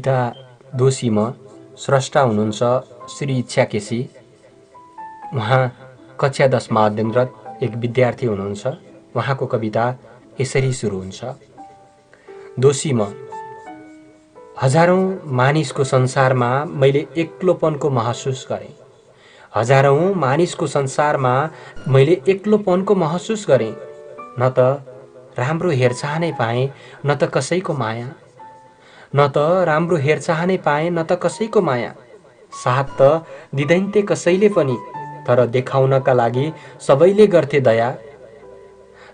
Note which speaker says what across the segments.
Speaker 1: कविता दोषी म स्रष्टा हुनुहुन्छ श्री इच्छा केसी। उहाँ कक्षा 10मा अध्ययनरत एक विद्यार्थी हुनुहुन्छ। उहाँको कविता यसरी सुरु हुन्छ। दोषी म। हजारौं मानिसको संसारमा मैले एक्लोपनको महसुस गरेँ। हजारौं मानिसको संसारमा मैले एक्लोपनको महसुस गरेँ। न त राम्रो हेरचाह नै पाएँ न त कसैको माया। न त राम्रो हेरचाह नै पाएँ न त कसैको माया। साथ त दिँदैनथे कसैले पनि, तर देखाउनका लागि सबैले गर्थे दया।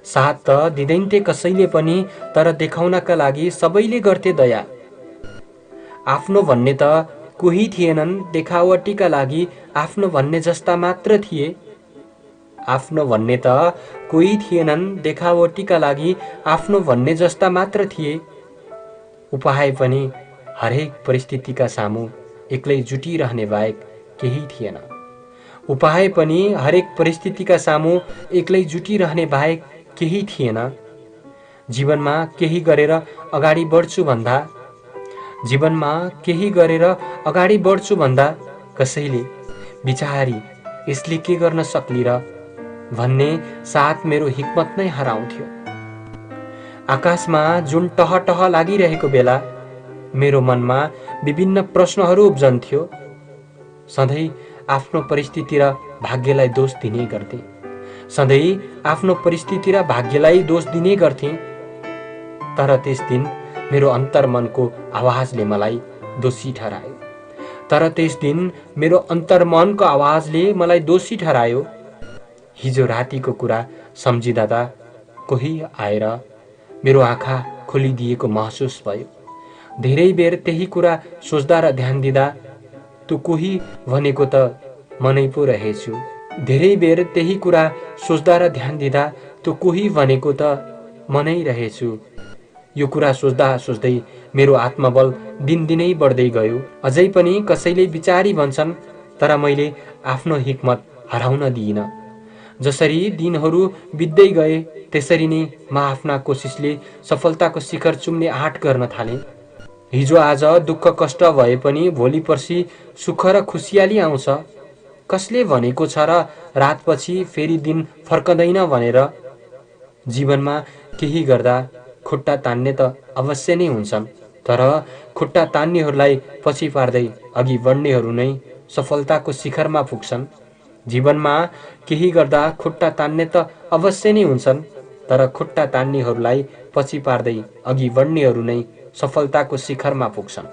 Speaker 1: साथ त दिँदैनथे कसैले पनि, तर देखाउनका लागि सबैले गर्थे दया। आफ्नो भन्ने त कोही थिएनन्, देखावटीका लागि आफ्नो भन्ने जस्ता मात्र थिए। आफ्नो भन्ने त कोही थिएनन्, देखावटीका लागि आफ्नो भन्ने जस्ता मात्र थिए। उपाय पनि हरेक परिस्थितिका सामु एक्लै जुटिरहने बाहेक केही थिएन। उपाय पनि हरेक परिस्थितिका सामु एक्लै जुटिरहने बाहेक केही थिएन। जीवनमा केही गरेर अगाडि बढ्छु भन्दा, जीवनमा केही गरेर अगाडि बढ्छु भन्दा कसैले बिचारी यसले के गर्न सक्ली र भन्ने साथ मेरो हिक्मत नै हराउँथ्यो। आकाशमा जुन टह लागिरहेको बेला मेरो मनमा विभिन्न प्रश्नहरू उब्जन्थ्यो। सधैँ आफ्नो परिस्थिति र भाग्यलाई दोष दिने गर्थे। सधैँ आफ्नो परिस्थिति र भाग्यलाई दोष दिने गर्थे। तर त्यस दिन मेरो अन्तर्मनको आवाजले मलाई दोषी ठहरायो। तर त्यस दिन मेरो अन्तर्मनको आवाजले मलाई दोषी ठहरायो। हिजो रातिको कुरा सम्झिँदा त कोही आएर मेरो आँखा खोलिदिएको महसुस भयो। धेरै बेर त्यही कुरा सोच्दा र ध्यान दिँदा त्यो कोही भनेको त मनै पो रहेछु। धेरै बेर त्यही कुरा सोच्दा र ध्यान दिँदा त्यो कोही भनेको त मनै रहेछु। यो कुरा सोच्दा सोच्दै मेरो आत्मबल दिनदिनै बढ्दै गयो। अझै पनि कसैले बिचारी भन्छन्, तर मैले आफ्नो हिक्मत हराउन दिइनँ। जसरी दिनहरू बित्दै गए त्यसरी नै म आफ्ना कोसिसले सफलताको शिखर चुम्ने आँट गर्न थालेँ। हिजो आज दुःख कष्ट भए पनि भोलि पर्सि सुख र खुसियाली आउँछ। कसले भनेको छ र रातपछि फेरि दिन फर्कँदैन भनेर। जीवनमा केही गर्दा खुट्टा तान्ने त अवश्य नै हुन्छन्, तर खुट्टा तान्नेहरूलाई पछि पार्दै अघि बढ्नेहरू नै सफलताको शिखरमा पुग्छन्। जीवनमा केही गर्दा खुट्टा तान्ने त अवश्य नै हुन्छन्, तर खुट्टा तान्नेहरूलाई पछि पार्दै अघि बढ्नेहरू नै सफलताको शिखरमा पुग्छन्।